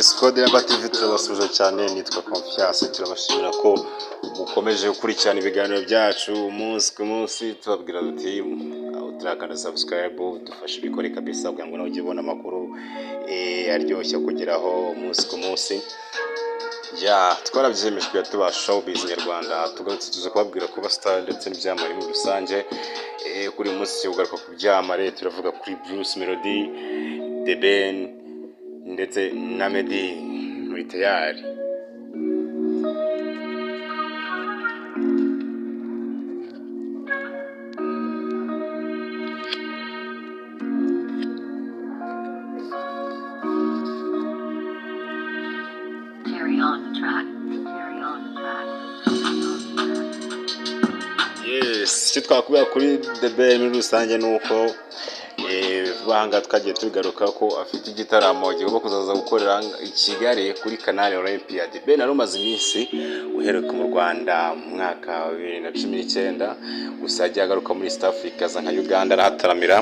Yes, Code Number TV turabasuje cyane, nitwa Confiance. Turabashimira ko mukomeje gukurikirana ibiganiro byacu umunsi ku munsi, tubabwira duti turakanda subscribe, dufashe ibikore kabisa kugira ngo nawe ujye ubona amakuru aryoshye kugeraho umunsi ku munsi. Twarabyiyemeje kugira tuba showbiz nyarwanda, tugarutse tuze kubabwira kuba star ndetse n'ibyamare muri rusange. Kuri munsi ugaruka ku byamare, turavuga kuri Bruce Melody, The Ben ndetse na Meddy muri tayari. Yes, icyo twakubwira kuri The Ben muri rusange ni uko bahanga twagiye tugaruka ko afite igitaramo gihobora kuzaza gukorera i Kigali kuri Canal Olympia. The Ben arumaze iminsi uheruka mu Rwanda mu mwaka wa 2019, gusa ajya agaruka muri East Africa za nka Uganda arahataramira,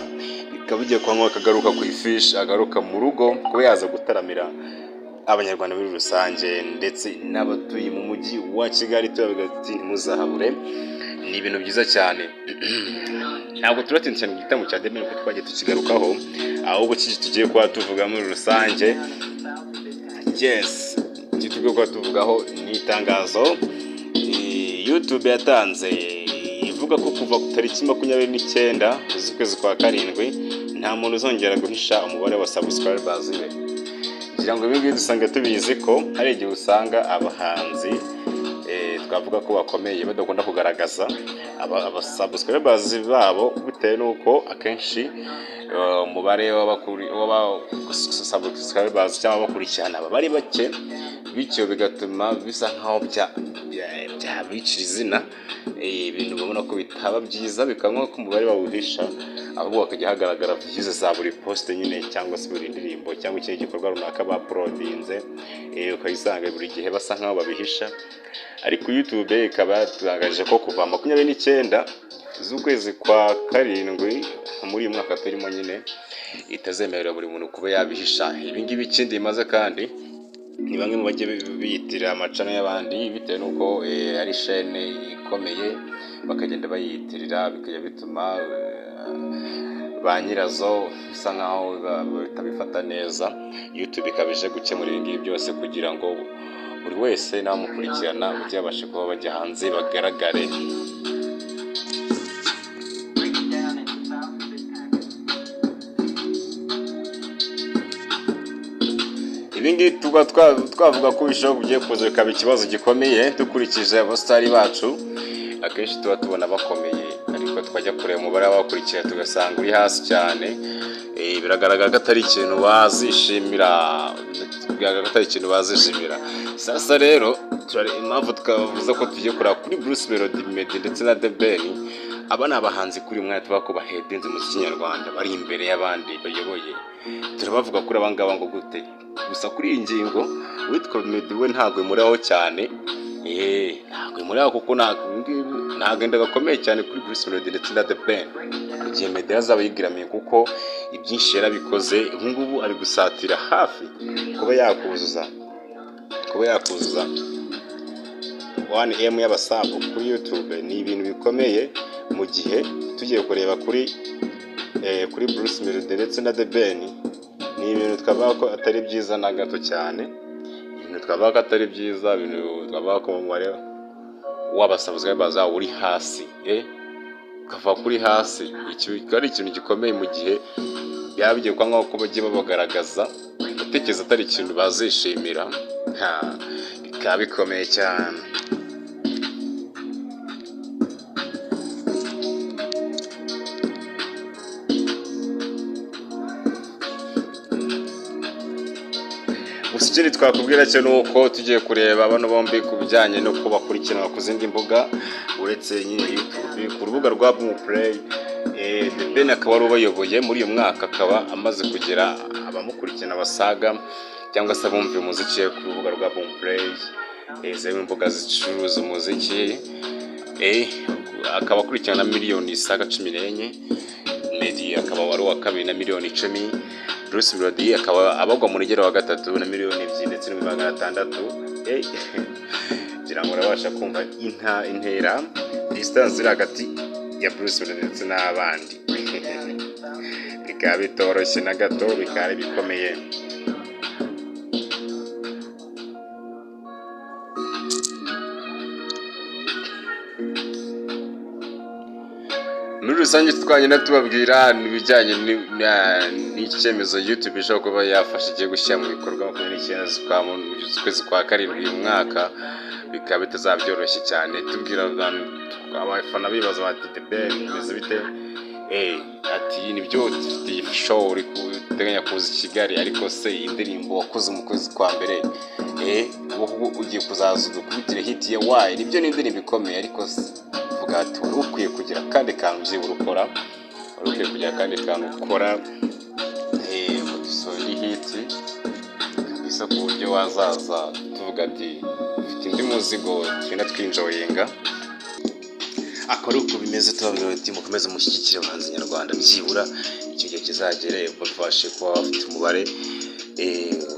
bikaba bigiye kuba ngo akagaruka ku ifish, agaruka mu rugo kuba yaza gutaramira abanyarwanda muri rusange ndetse n'abatuye mu mujyi wa Kigali. Turavuga ati ntimuzahabure, ni ibintu byiza cyane. Ntabwo turatinze mu gitaramo cya The Ben ko twagiye tukigarukaho, ahubwo tugiye kuba tuvuga muri rusange. Yes, tugiye kuba tuvugaho ni itangazo YouTube yatanze ivuga ko kuva ku tariki 29 z'ukwezi kwa karindwi nta muntu uzongera guhisha umubare wa subscribers be. Kugira ngo ibi dusanga tubizi ko hari igihe usanga abahanzi twavuga ko bakomeye badakunda kugaragaza aba subscribers babo, bitewe nuko akenshi umubare subscribers cyangwa bakurikirana bari bake, bityo bigatuma bisa nkaho byabicira izina, ibintu babona ko bitaba byiza, bikanywa ko umubare bawuhisha, ahubwo bakajya hagaragara views za buri post nyine cyangwa se buri ndirimbo cyangwa ikindi gikorwa runaka bauploadinze, ukayisanga buri gihe basa nkaho babihisha. Ariko YouTube ikaba yatangaje ko kuva 29 z'ukwezi kwa karindwi muri uyu mwaka turimo nyine itazemerera buri muntu kuba yabihisha. Ibi ngibi ikindi bimaze kandi ni bamwe mu bagiye biyitirira amacana y'abandi, bitewe nuko ari chaîne ikomeye bakagenda bayitirira, bikajya bituma ba nyirazo bisa nkaho batabifata neza. YouTube ikabije gukemura ibi ngibi byose kugira ngo buri wese namukurikirana ujye abashe kuba bajya hanze bagaragare. Ibingi twavuga ko bishobora kugiye kuza bikaba ikibazo gikomeye. Dukurikije abastari bacu akenshi tuba tubona bakomeye, ariko twajya kureba umubare w'abakurikira tugasanga uri hasi cyane. Biragaragara ko atari ikintu bazishimira. Sasa rero impamvu twavuze ko tugiye kureba kuri Bruce Melody, Meddy ndetse na The Ben, aba ni abahanzi kuri umwe tuba ko bahedenze mu Kinyarwanda, bari imbere y'abandi bayoboye. Turabavuga kuri abangaba ngo gute, gusa kuri iyi ngingo witwa Meddy we ntabwo imuraho cyane. Ntabwo imuraho kuko ntabwo gakomeye cyane kuri Bruce Melody ndetse na The Ben. Igihe Meddy azaba yigiramiye kuko ibyinshi yarabikoze, ubu ngubu ari gusatira hafi kuba yakuzuza 1M y'abasabu kuri YouTube. Ni ibintu bikomeye, mu gihe tugiye kureba kuri Bruce Melody ndetse na The Ben, ni ibintu twavuga ko atari byiza na gato cyane. Ibintu twavuga ko atari byiza, ibintu twavuga ko umubare w'abasubscribers uri hasi, ukava kuri hasi. Icyo ari ikintu gikomeye, mu gihe byabigiye kwa nkaho ko bagiye babagaragaza, utekereza atari ikintu bazishimira, bikaba bikomeye cyane. Ikindi twakubwira cyo nuko tugiye kureba bano bombi ku bijyanye no kuba bakurikirana ku zindi mbuga uretse nyine YouTube. Ku rubuga rwa Boomplay, The Ben akaba ari ubayoboye muri uyu mwaka, akaba amaze kugera abamukurikirana basaga cyangwa se abumva umuziki ku rubuga rwa Boomplay, zewe imbuga zicuruza umuziki, akaba akurikirana miliyoni isaga 14. Meddy akaba wari uwa kabiri na miliyoni 10. Bruce Melody akaba abagwa mu rugero wa 3 na miliyoni 2 ndetse na 600. Ngira ngo urabasha kumva intera distance iri hagati ya Bruce Melody ndetse n'abandi. Bikaba bitoroshye na gato, bikaba bikomeye. Muri rusange twagenda tubabwira ibijyanye n'icyemezo YouTube ishobora kuba yafashe igiye gushyira mu bikorwa 29 z'ukwezi kwa karindwi uyu mwaka, bikaba bitazabyoroshye cyane. Tubwira abafana bibaza bati The Ben bimeze bite? Ati nibyo dufite show uri kuteganya kuza i Kigali, ariko se indirimbo wakoze mu kwezi kwa mbere ugiye kuzaza udukubitire hit ya Why? Nibyo ni indirimbo ikomeye, ariko se uvuga ati ukwiye kugira kandi kantu byibura ukora, ukwiye kugira kandi kantu ukora muri hit bisa ku buryo wazaza tuvuga ati ufite indi muzigo twina twinjoyinga. Akora uko bimeze, tubabwira ati mukomeze mushyigikire abahanzi nyarwanda, byibura icyo gihe kizagere bafashe kuba bafite umubare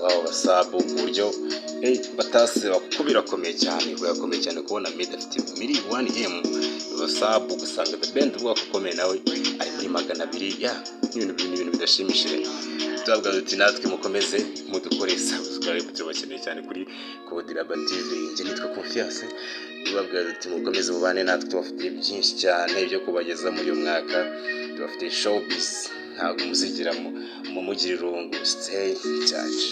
wabo basabu ku buryo batasiba, kuko birakomeye cyane kubona Meddy afite miliyoni 1M basabu, gusanga The Ben uvuga ko ukomeye nawe ari muri 200. Ibintu bidashimishije. Tubabwira ati natwe mukomeze mudukore subscribe, tubakeneye cyane kuri Kodiraba TV. Nje nitwa Confiance. Tubabwira ati mukomeze mubane natwe, tubafite byinshi cyane byo kubageza muri uyu mwaka. Tubafite showbiz, ntabwo muzigira mu mugira irungu. Stay in touch.